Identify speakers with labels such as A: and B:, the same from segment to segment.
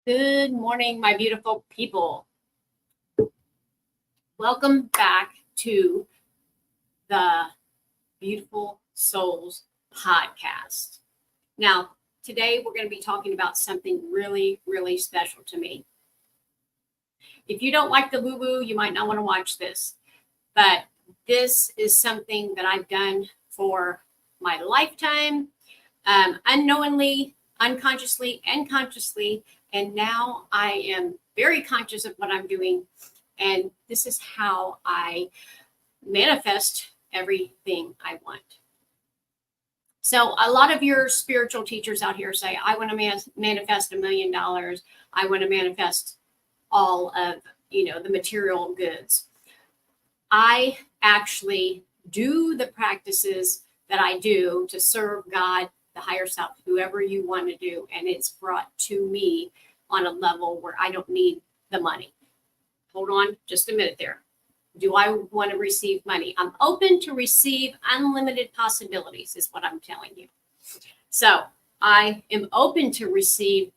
A: Good morning, my beautiful people. Welcome back to the Beautiful Souls podcast. Now, today we're going to be talking about something really, really special to me. If you don't like the woo-woo, you might not want to watch this, but this is something that I've done for my lifetime, unknowingly, unconsciously, and consciously. And now I am very conscious of what I'm doing. And this is how I manifest everything I want. So a lot of your spiritual teachers out here say, I want to manifest $1 million. I want to manifest all of, the material goods. I actually do the practices that I do to serve God, the higher self, whoever you want to do. And it's brought to me on a level where I don't need the money. Hold on just a minute there. Do I want to receive money? I'm open to receive unlimited possibilities, is what I'm telling you. So I am open to receive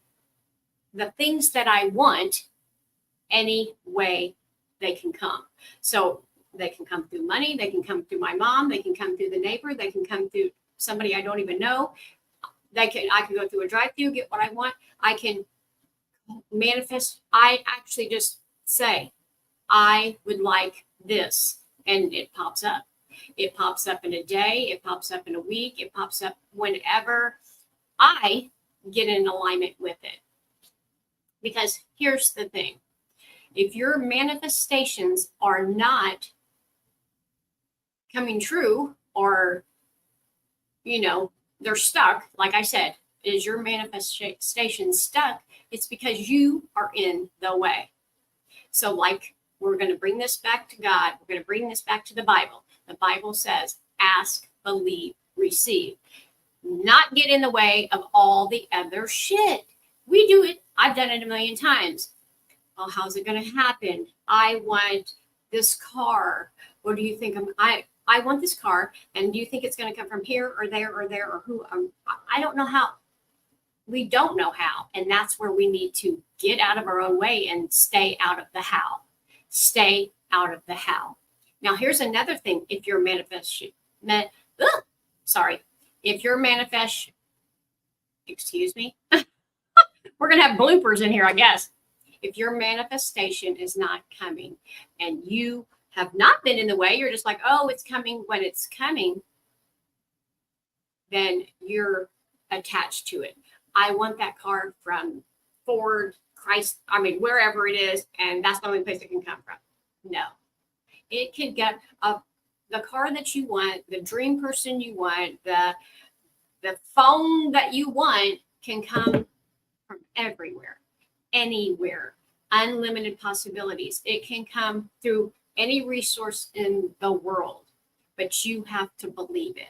A: the things that I want any way they can come. So they can come through money. They can come through my mom. They can come through the neighbor. They can come through somebody I don't even know. I can go through a drive-through, get what I want. I can manifest. I actually just say, I would like this, and it pops up. It pops up in a day. It pops up in a week. It pops up whenever I get in alignment with it. Because here's the thing. If your manifestations are not coming true, or, they're stuck, like I said, is your manifestation stuck? It's because you are in the way. So we're going to bring this back to God. We're going to bring this back to the Bible. The Bible says, ask, believe, receive. Not get in the way of all the other shit. We do it. I've done it 1,000,000 times. Well, how's it going to happen? I want this car. What do you think? I want this car. And do you think it's going to come from here or there or who? I don't know how. We don't know how. And that's where we need to get out of our own way and stay out of the how. Stay out of the how. Now, here's another thing. If you're excuse me, we're going to have bloopers in here, I guess. If your manifestation is not coming and you have not been in the way, you're just like, oh, it's coming when it's coming, then you're attached to it. I want that car from Ford, wherever it is, and that's the only place it can come from. No. It can get the car that you want, the dream person you want, the phone that you want can come from everywhere, anywhere, unlimited possibilities. It can come through any resource in the world, but you have to believe it.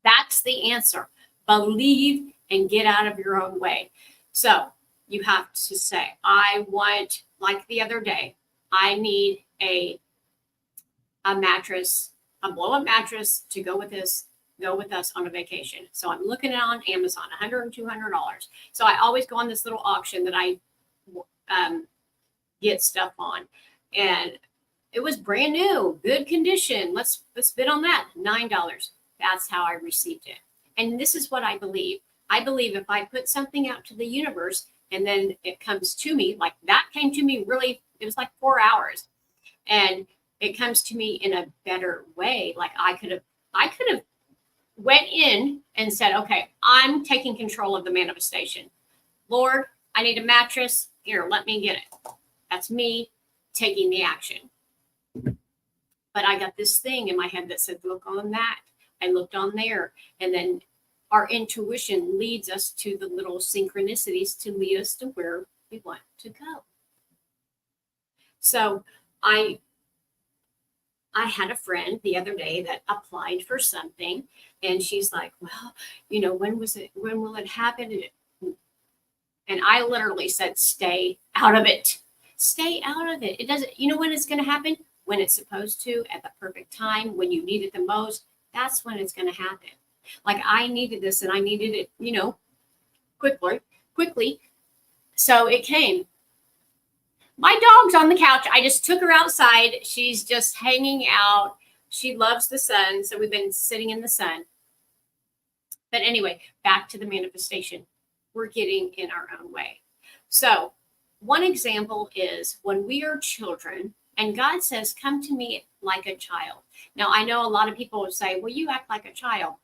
A: That's the answer. Believe and get out of your own way. So you have to say, I want, like the other day, I need a mattress, a blow-up mattress to go with us on a vacation. So I'm looking at it on Amazon, $100 and $200. So I always go on this little auction that I get stuff on. And it was brand new, good condition. Let's bid on that, $9. That's how I received it. And this is what I believe. I believe if I put something out to the universe and then it comes to me, like that came to me really, it was like 4 hours. And it comes to me in a better way. Like I could have went in and said, okay, I'm taking control of the manifestation. Lord, I need a mattress. Here, let me get it. That's me taking the action. But I got this thing in my head that said, look on that. I looked on there. And then our intuition leads us to the little synchronicities to lead us to where we want to go. So I had a friend the other day that applied for something, and she's like, well, when will it happen? And I literally said, stay out of it. Stay out of it. It doesn't, when it's going to happen? When it's supposed to, at the perfect time, when you need it the most, that's when it's going to happen. Like I needed this and I needed it, quickly. So it came. My dog's on the couch. I just took her outside. She's just hanging out. She loves the sun. So we've been sitting in the sun. But anyway, back to the manifestation. We're getting in our own way. So one example is when we are children and God says, come to me like a child. Now, I know a lot of people would say, well, you act like a child.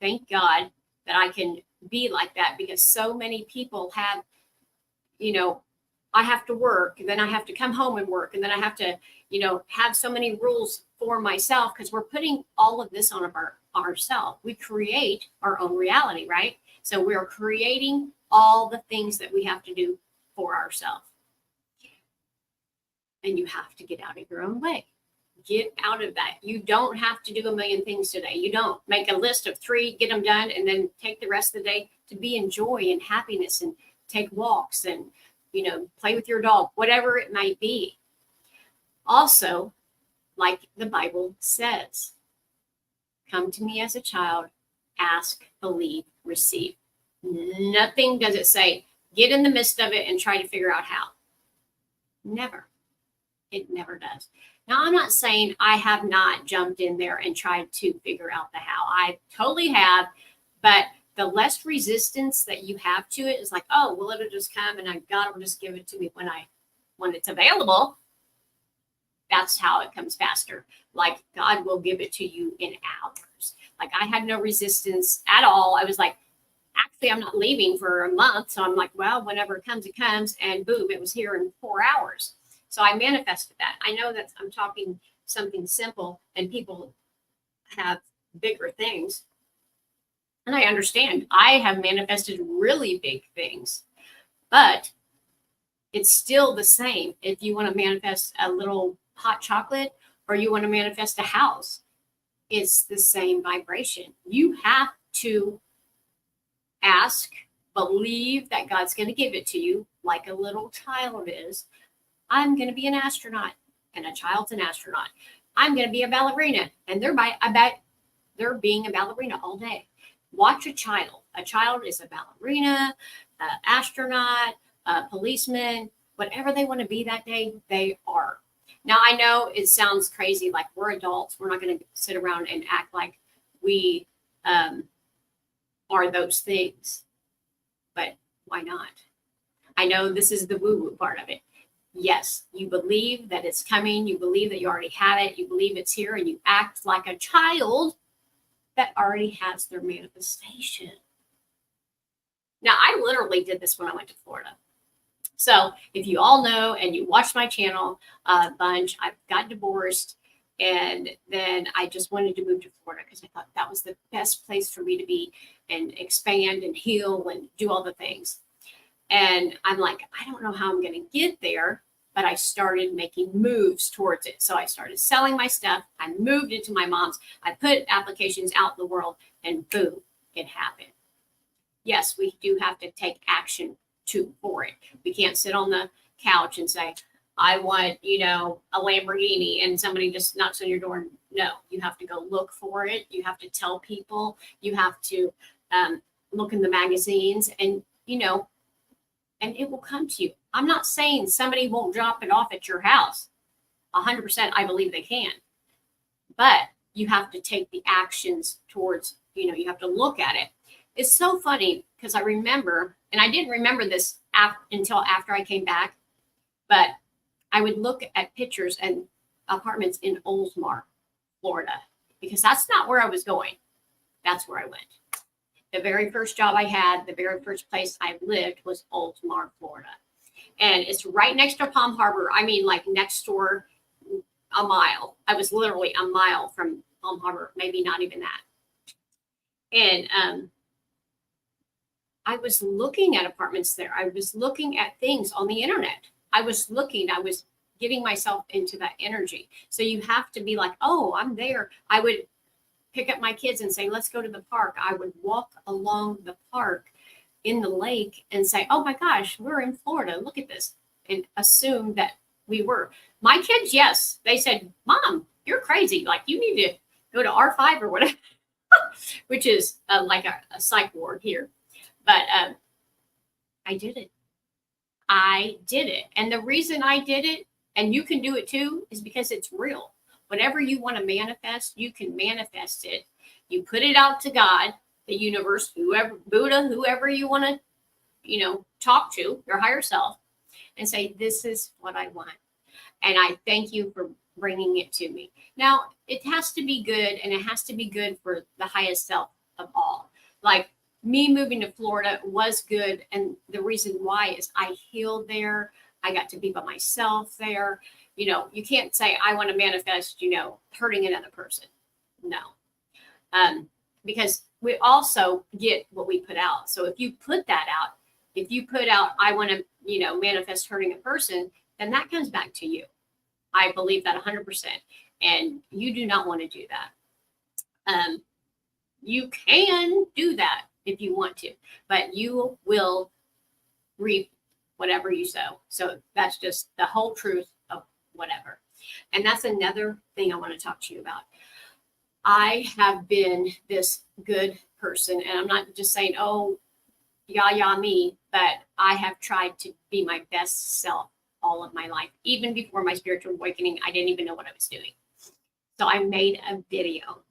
A: Thank God that I can be like that, because so many people have, I have to work, and then I have to come home and work, and then I have to, have so many rules for myself, because we're putting all of this on ourselves. We create our own reality, right? So we're creating all the things that we have to do for ourselves. And you have to get out of your own way. Get out of that. You don't have to do a million things today. You don't make a list of 3, get them done, and then take the rest of the day to be in joy and happiness and take walks and, play with your dog, whatever it might be. Also, like the Bible says, come to me as a child, ask, believe, receive. Nothing does it say, get in the midst of it and try to figure out how. Never. It never does. Now, I'm not saying I have not jumped in there and tried to figure out the how. I totally have, but the less resistance that you have to it is like, oh, well, it'll just come and God will just give it to me when it's available. That's how it comes faster. Like God will give it to you in hours. Like I had no resistance at all. I was like, actually, I'm not leaving for a month. So I'm like, well, whenever it comes, it comes. And boom, it was here in 4 hours. So I manifested that. I know that I'm talking something simple and people have bigger things. And I understand. I have manifested really big things, but it's still the same. If you want to manifest a little hot chocolate or you want to manifest a house, it's the same vibration. You have to ask, believe that God's going to give it to you like a little child is. I'm going to be an astronaut, and a child's an astronaut. I'm going to be a ballerina, and I bet they're being a ballerina all day. Watch a child. A child is a ballerina, an astronaut, a policeman, whatever they want to be that day, they are. Now, I know it sounds crazy, like we're adults. We're not going to sit around and act like we are those things. But why not? I know this is the woo-woo part of it. Yes, you believe that it's coming. You believe that you already have it. You believe it's here, and you act like a child that already has their manifestation. Now, I literally did this when I went to Florida. So if you all know and you watch my channel a bunch, I got divorced, and then I just wanted to move to Florida because I thought that was the best place for me to be and expand and heal and do all the things. And I'm like, I don't know how I'm going to get there, but I started making moves towards it. So I started selling my stuff. I moved into my mom's. I put applications out in the world, and boom, it happened. Yes, we do have to take action for it. We can't sit on the couch and say, I want, a Lamborghini, and somebody just knocks on your door. No, you have to go look for it. You have to tell people. You have to look in the magazines, and, and it will come to you. I'm not saying somebody won't drop it off at your house. 100%, I believe they can. But you have to take the actions towards, you have to look at it. It's so funny because I remember, and I didn't remember this until after I came back, but I would look at pictures and apartments in Oldsmar, Florida, because that's not where I was going. That's where I went. The very first job I had, the very first place I lived was Oldsmar, Florida. And it's right next to Palm Harbor. I mean, like next door a mile. I was literally a mile from Palm Harbor, maybe not even that. And I was looking at apartments there. I was looking at things on the internet. I was getting myself into that energy. So you have to be like, oh, I'm there. I would pick up my kids and say, let's go to the park. I would walk along the park in the lake and say, oh my gosh, we're in Florida. Look at this. And assume that we were. My kids, yes, they said, Mom, you're crazy. Like you need to go to R5 or whatever, which is like a psych ward here. But I did it. I did it. And the reason I did it, and you can do it too, is because it's real. Whatever you want to manifest, you can manifest it. You put it out to God, the universe, whoever, Buddha, whoever you want to, talk to, your higher self, and say, this is what I want. And I thank you for bringing it to me. Now, it has to be good, and it has to be good for the highest self of all. Like me moving to Florida was good. And the reason why is I healed there. I got to be by myself there. You can't say, I want to manifest, hurting another person. No. Because we also get what we put out. So if you put that out, if you put out, I want to, manifest hurting a person, then that comes back to you. I believe that 100%. And you do not want to do that. You can do that if you want to, but you will reap whatever you sow. So that's just the whole truth of whatever. And that's another thing I want to talk to you about. I have been this good person, and I'm not just saying, oh, yeah, me, but I have tried to be my best self all of my life. Even before my spiritual awakening, I didn't even know what I was doing. So I made a video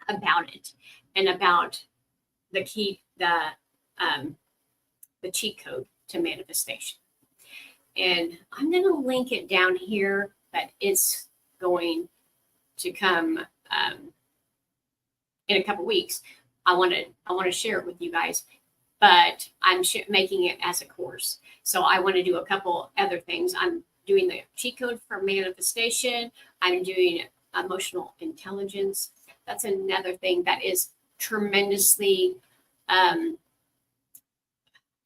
A: about it and about the cheat code to manifestation. And I'm going to link it down here, but it's going to come in a couple weeks. I want to share it with you guys, but I'm making it as a course. So I want to do a couple other things. I'm doing the cheat code for manifestation. I'm doing emotional intelligence. That's another thing that is tremendously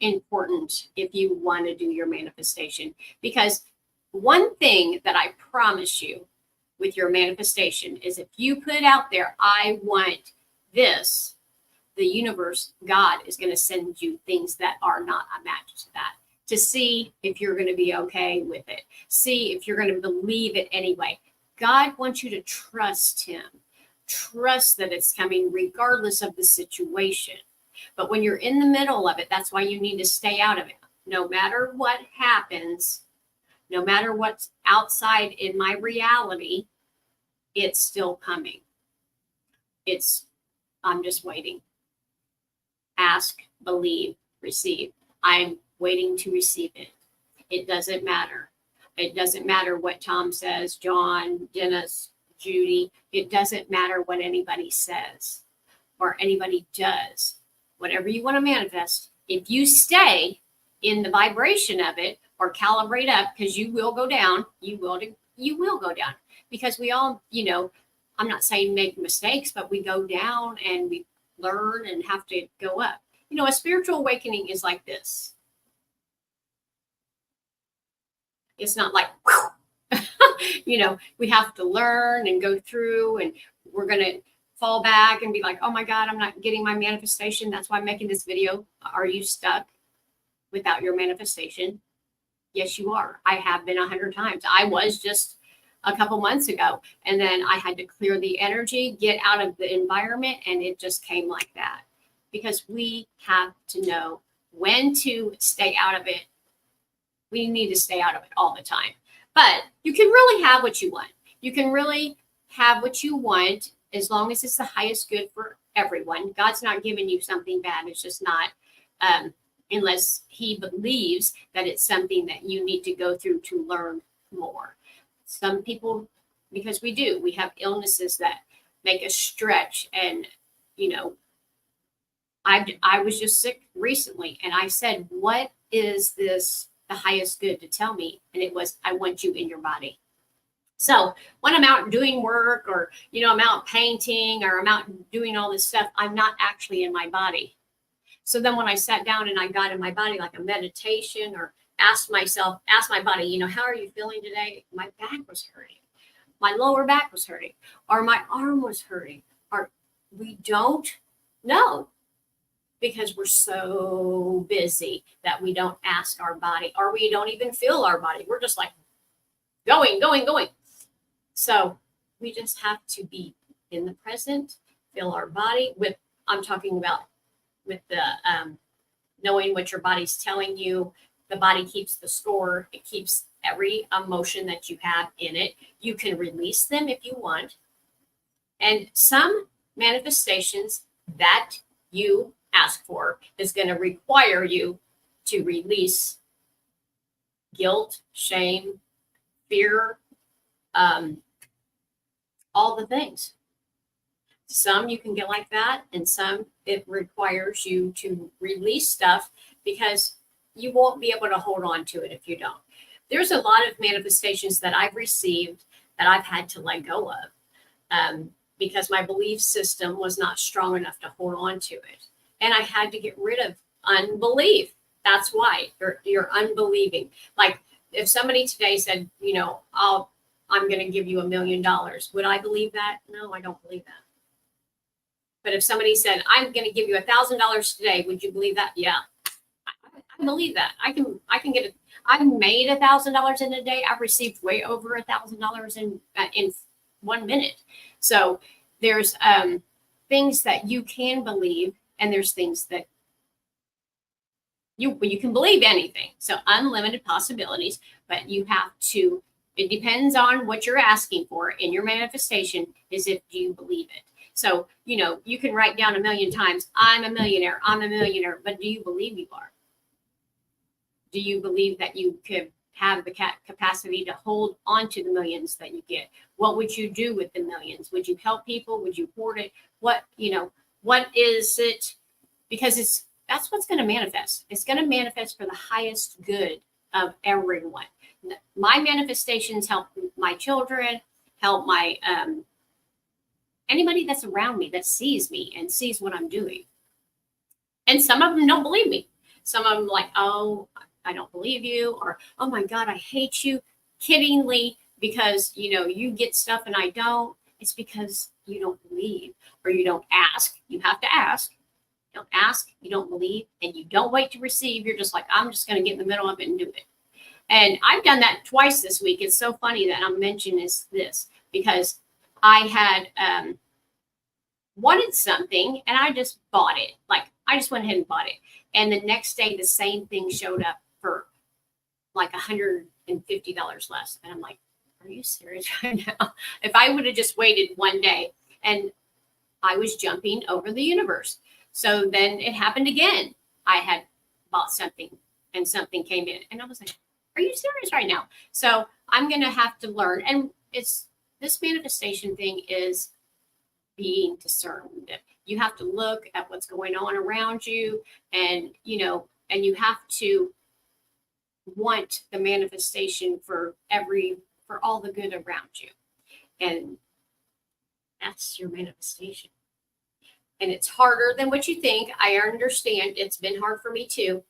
A: important if you want to do your manifestation. Because one thing that I promise you with your manifestation is if you put out there, I want this, the universe, God is going to send you things that are not a match to that, to see if you're going to be okay with it. See if you're going to believe it anyway. God wants you to trust him. Trust that it's coming regardless of the situation. But when you're in the middle of it, that's why you need to stay out of it. No matter what happens, no matter what's outside in my reality, it's still coming. I'm just waiting. Ask, believe, receive. I'm waiting to receive it. It doesn't matter. It doesn't matter what Tom says, John, Dennis, Judy. It doesn't matter what anybody says or anybody does. Whatever you want to manifest, if you stay in the vibration of it or calibrate up, because you will go down, you will go down. Because we all, I'm not saying make mistakes, but we go down and we learn and have to go up. A spiritual awakening is like this. It's not like, we have to learn and go through, and we're going to fall back and be like, oh my God, I'm not getting my manifestation. That's why I'm making this video. Are you stuck without your manifestation? Yes, you are. I have been 100 times. I was just a couple months ago, and then I had to clear the energy, get out of the environment, and it just came like that. Because we have to know when to stay out of it. We need to stay out of it all the time. But you can really have what you want. You can really have what you want as long as it's the highest good for everyone. God's not giving you something bad. It's just not, unless he believes that it's something that you need to go through to learn more. Some people, because we have illnesses that make us stretch. And, I was just sick recently, and I said, what is this, the highest good to tell me? And it was, I want you in your body. So when I'm out doing work, or, I'm out painting, or I'm out doing all this stuff, I'm not actually in my body. So then when I sat down and I got in my body, like a meditation, or asked my body, how are you feeling today? My back was hurting. My lower back was hurting, or my arm was hurting, or we don't know. Because we're so busy that we don't ask our body, or we don't even feel our body. We're just like going. So we just have to be in the present, feel our body I'm talking about with the knowing what your body's telling you, The body keeps the score. It keeps every emotion that you have in it. You can release them if you want. And some manifestations that you ask for is going to require you to release guilt, shame, fear, all the things. Some you can get like that, and some it requires you to release stuff because you won't be able to hold on to it if you don't. There's a lot of manifestations that I've received that I've had to let go of because my belief system was not strong enough to hold on to it. And I had to get rid of unbelief. That's why you're unbelieving. Like if somebody today said, I'm going to give you $1 million, would I believe that? No, I don't believe that. But if somebody said, I'm going to give you $1,000 today, would you believe that? Yeah, I believe that. I can get it. I've made $1,000 in a day. I've received way over $1,000 in 1 minute. So there's things that you can believe, and there's things that you can believe anything. So unlimited possibilities, but you have to. It depends on what you're asking for in your manifestation. Is if you believe it. So, you can write down 1,000,000 times, I'm a millionaire, but do you believe you are? Do you believe that you could have the capacity to hold on to the millions that you get? What would you do with the millions? Would you help people? Would you hoard it? What is it? Because that's what's going to manifest. It's going to manifest for the highest good of everyone. My manifestations help my children, help my, anybody that's around me that sees me and sees what I'm doing. And some of them don't believe me. Some of them like, oh, I don't believe you, or, oh my God, I hate you, kiddingly, because, you get stuff and I don't. It's because you don't believe, or you don't ask. You have to ask. You don't ask, you don't believe, and you don't wait to receive. You're just like, I'm just going to get in the middle of it and do it. And I've done that twice this week. It's so funny that I'm mentioning this because I had wanted something and I just bought it. Like I just went ahead and bought it. And the next day, the same thing showed up for like $150 less. And I'm like, are you serious right now? If I would have just waited one day, and I was jumping over the universe. So then it happened again. I had bought something and something came in and I was like, are you serious right now? So I'm going to have to learn. And this manifestation thing is being discerned. You have to look at what's going on around you, and you have to want the manifestation for all the good around you. And that's your manifestation. And it's harder than what you think. I understand. It's been hard for me too.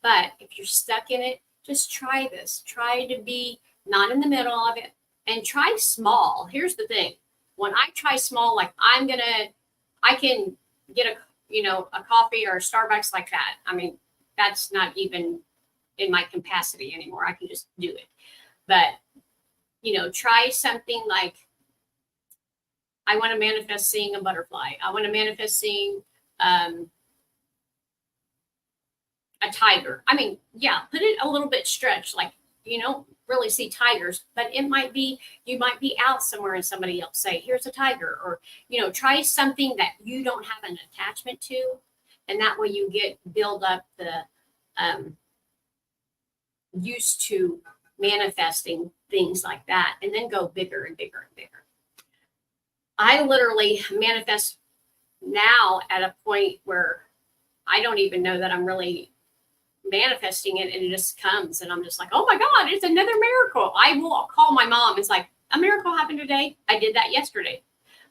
A: But if you're stuck in it, just try this. Try to be not in the middle of it and try small. Here's the thing. When I try small, like I can get a coffee or a Starbucks like that. I mean, that's not even in my capacity anymore. I can just do it. But, try something like, I want to manifest seeing a butterfly. I want to manifest seeing a tiger. I mean, yeah, put it a little bit stretched, like you don't really see tigers, but it might be, you might be out somewhere and somebody else say, here's a tiger, or, try something that you don't have an attachment to. And that way you build up the used to manifesting things like that, and then go bigger and bigger and bigger. I literally manifest now at a point where I don't even know that I'm really manifesting it, and it just comes, and I'm just like, oh my God, it's another miracle. I will call my mom. It's like, a miracle happened today. I did that yesterday.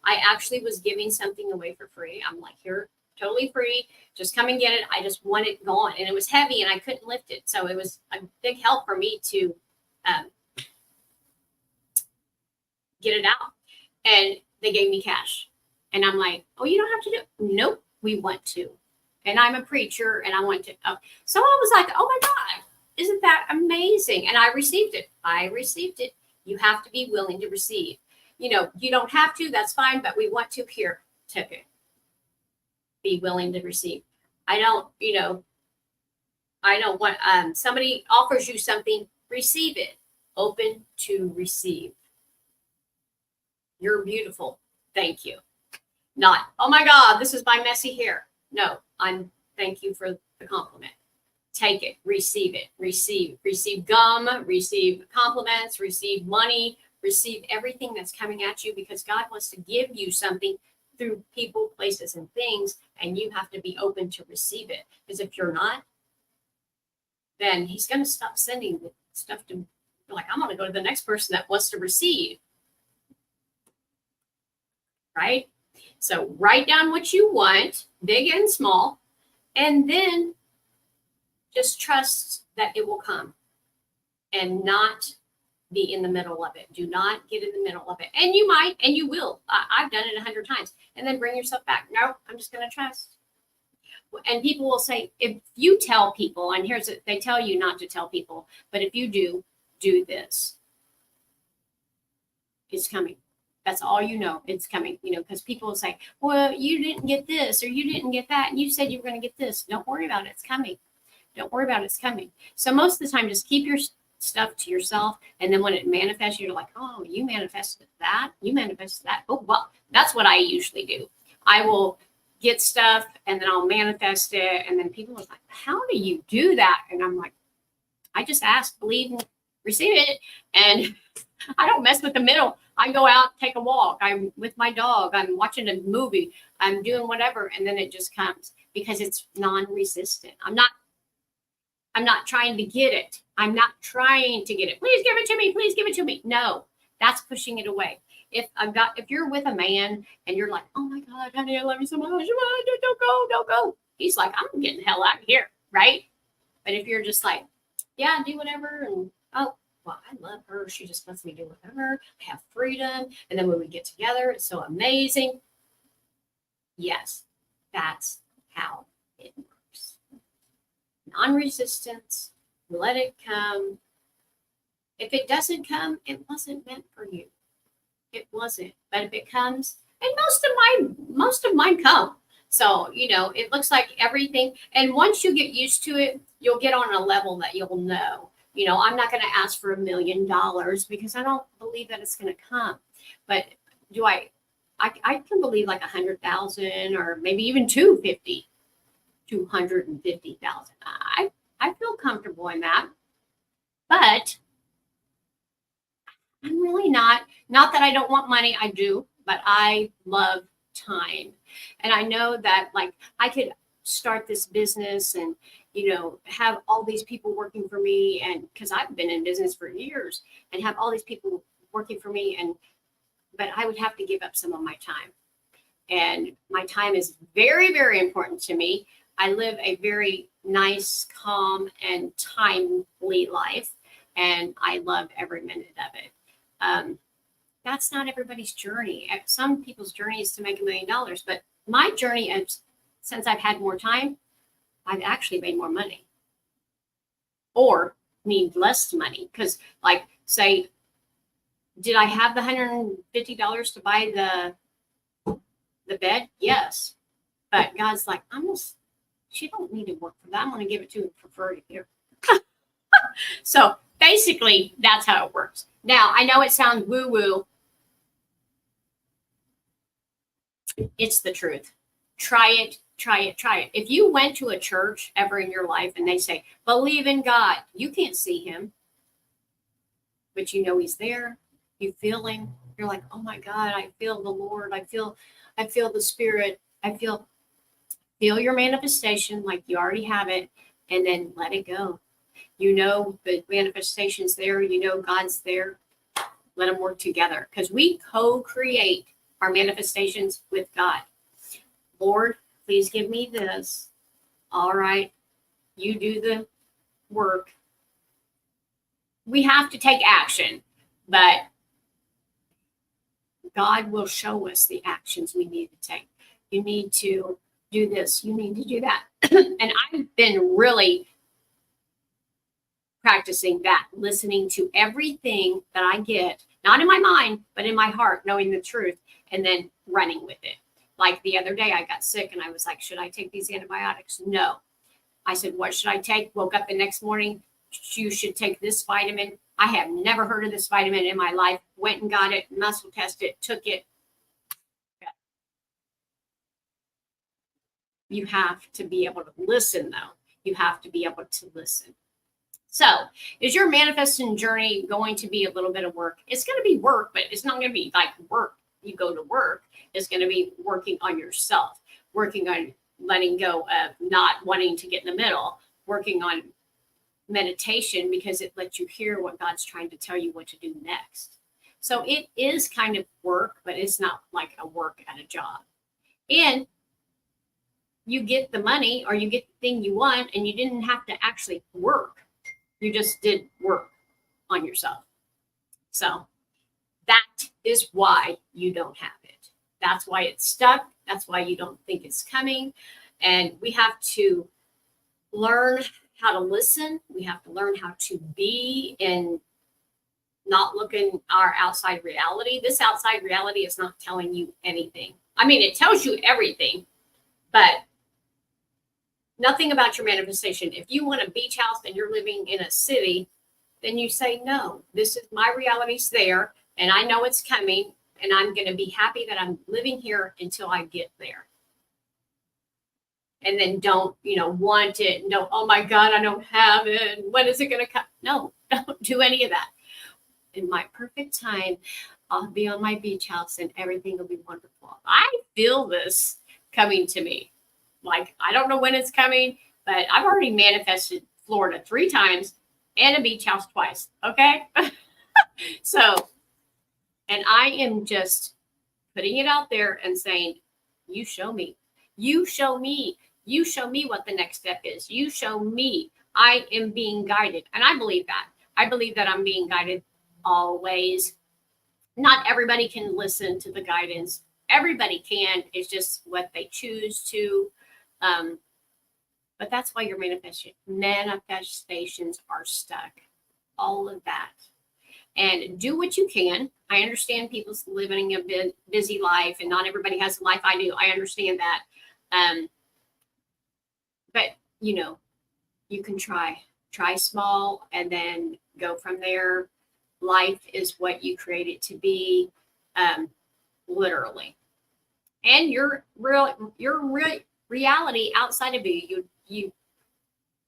A: I actually was giving something away for free. I'm like, here, totally free. Just come and get it. I just want it gone. And it was heavy and I couldn't lift it. So it was a big help for me to get it out. And they gave me cash. And I'm like, oh, you don't have to do it. Nope, we want to. And I'm a preacher and I want to. So I was like, oh my God, isn't that amazing? And I received it. You have to be willing to receive. You don't have to, that's fine, but we want to. Here, took it. Be willing to receive. I don't, I know what somebody offers you something, receive it. Open to receive. You're beautiful. Thank you. Not, oh my God, this is my messy hair. No, thank you for the compliment. Take it, receive it, receive gum, receive compliments, receive money, receive everything that's coming at you, because God wants to give you something through people, places, and things, and you have to be open to receive it. Because if you're not, then he's going to stop sending stuff to, like, I'm going to go to the next person that wants to receive. Right? So write down what you want, big and small, and then just trust that it will come, and not be in the middle of it. Do not get in the middle of it. And you might, and you will. I've done it 100 times. And then bring yourself back. No, I'm just going to trust. And people will say, if you tell people, and they tell you not to tell people, but if you do this, it's coming. That's all you know. It's coming, because people will say, well, you didn't get this, or you didn't get that, and you said you were going to get this. Don't worry about it. It's coming. Don't worry about it. It's coming. So most of the time, just keep your stuff to yourself. And then when it manifests, you're like, oh, you manifested that. You manifested that. Oh, well, that's what I usually do. I will get stuff and then I'll manifest it. And then people are like, how do you do that? And I'm like, I just ask, believe, and receive it. And I don't mess with the middle. I go out, take a walk. I'm with my dog. I'm watching a movie. I'm doing whatever. And then it just comes, because it's non-resistant. I'm not trying to get it. I'm not trying to get it. Please give it to me. Please give it to me. No, that's pushing it away. If you're with a man and you're like, oh my God, honey, I love you so much. Don't go. He's like, I'm getting the hell out of here. Right. But if you're just like, yeah, do whatever. And, oh, well, I love her. She just lets me do whatever. I have freedom. And then when we get together, it's so amazing. Yes, that's how it works. Non-resistance, let it come. If it doesn't come, it wasn't meant for you. It wasn't. But if it comes, and most of mine come. So, it looks like everything. And once you get used to it, you'll get on a level that you'll know. I'm not going to ask for $1 million because I don't believe that it's going to come. But I can believe like 100,000 or maybe even 250,000. I feel comfortable in that. But I'm really not that I don't want money. I do, but I love time. And I know that, like, I could start this business and, have all these people working for me, and because I've been in business for years, and have all these people working for me, but I would have to give up some of my time. And my time is very, very important to me. I live a very nice, calm, and timely life, and I love every minute of it. That's not everybody's journey. Some people's journey is to make $1 million, but my journey, since I've had more time, I've actually made more money, or need less money. Because, like, say, did I have the $150 to buy the bed? Yes, but God's like, she don't need to work for that. I'm going to give it to her for free here. So basically, that's how it works. Now, I know it sounds woo-woo. It's the truth. Try it. If you went to a church ever in your life and they say, believe in God, you can't see him, but he's there. You feel him. You're like, oh my God, I feel the Lord. I feel the Spirit. I feel your manifestation like you already have it, and then let it go. The manifestation's there. God's there. Let them work together, because we co-create our manifestations with God. Lord, please give me this. All right. You do the work. We have to take action, but God will show us the actions we need to take. You need to do this. You need to do that. And I've been really practicing that, listening to everything that I get, not in my mind, but in my heart, knowing the truth, and then running with it. Like the other day, I got sick and I was like, should I take these antibiotics? No. I said, what should I take? Woke up the next morning. You should take this vitamin. I have never heard of this vitamin in my life. Went and got it, muscle tested it, took it. You have to be able to listen, though. You have to be able to listen. So, is your manifesting journey going to be a little bit of work? It's going to be work, but it's not going to be like work. You go to work. It's going to be working on yourself, working on letting go of not wanting to get in the middle, working on meditation because it lets you hear what God's trying to tell you what to do next. So it is kind of work, but it's not like a work at a job. And you get the money or you get the thing you want and you didn't have to actually work. You just did work on yourself. So that is why you don't have it. That's why it's stuck. That's why you don't think it's coming. And we have to learn how to listen. We have to learn how to be and not look in our outside reality. This outside reality is not telling you anything. I mean, it tells you everything, but nothing about your manifestation. If you want a beach house and you're living in a city, then you say, no, this is my reality's there and I know it's coming and I'm going to be happy that I'm living here until I get there. And then don't, want it. No, oh my God, I don't have it. When is it going to come? No, don't do any of that. In my perfect time, I'll be on my beach house and everything will be wonderful. I feel this coming to me. Like, I don't know when it's coming, but I've already manifested Florida 3 times and a beach house twice. Okay. So, and I am just putting it out there and saying, you show me, you show me, you show me what the next step is. You show me I am being guided. And I believe that. I believe that I'm being guided always. Not everybody can listen to the guidance. Everybody can. It's just what they choose to. But that's why your manifestations are stuck. All of that. And do what you can. I understand people's living a busy life and not everybody has the life I do. I understand that. But, you can try small and then go from there. Life is what you create it to be, literally. And your reality outside of you,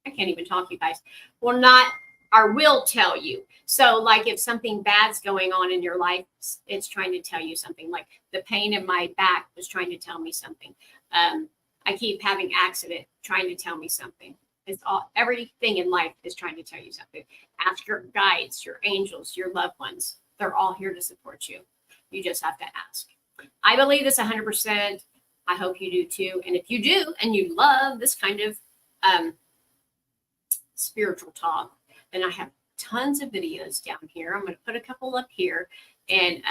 A: I can't even talk, you guys, will tell you. So like if something bad's going on in your life, it's trying to tell you something. Like the pain in my back was trying to tell me something. I keep having accident trying to tell me something. It's all, everything in life is trying to tell you something. Ask your guides, your angels, your loved ones. They're all here to support you. You just have to ask. I believe this 100%. I hope you do too. And if you do, and you love this kind of spiritual talk, then I have tons of videos down here. I'm going to put a couple up here and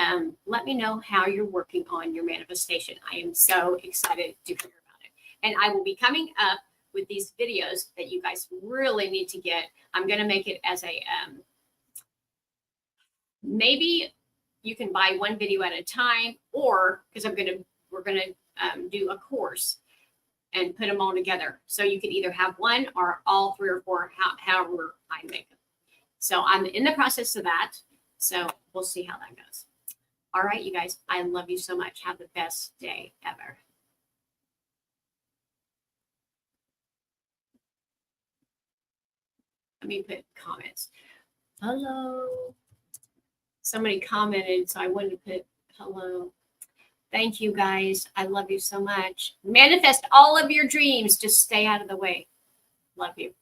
A: let me know how you're working on your manifestation. I am so excited to hear about it. And I will be coming up with these videos that you guys really need to get. I'm going to make it as a, maybe you can buy one video at a time, or because we're going to do a course and put them all together. So you can either have one or all 3 or 4, however I make them. So I'm in the process of that. So we'll see how that goes. All right, you guys, I love you so much. Have the best day ever. Let me put comments. Hello. Somebody commented, so I wanted to put hello. Thank you, guys. I love you so much. Manifest all of your dreams. Just stay out of the way. Love you.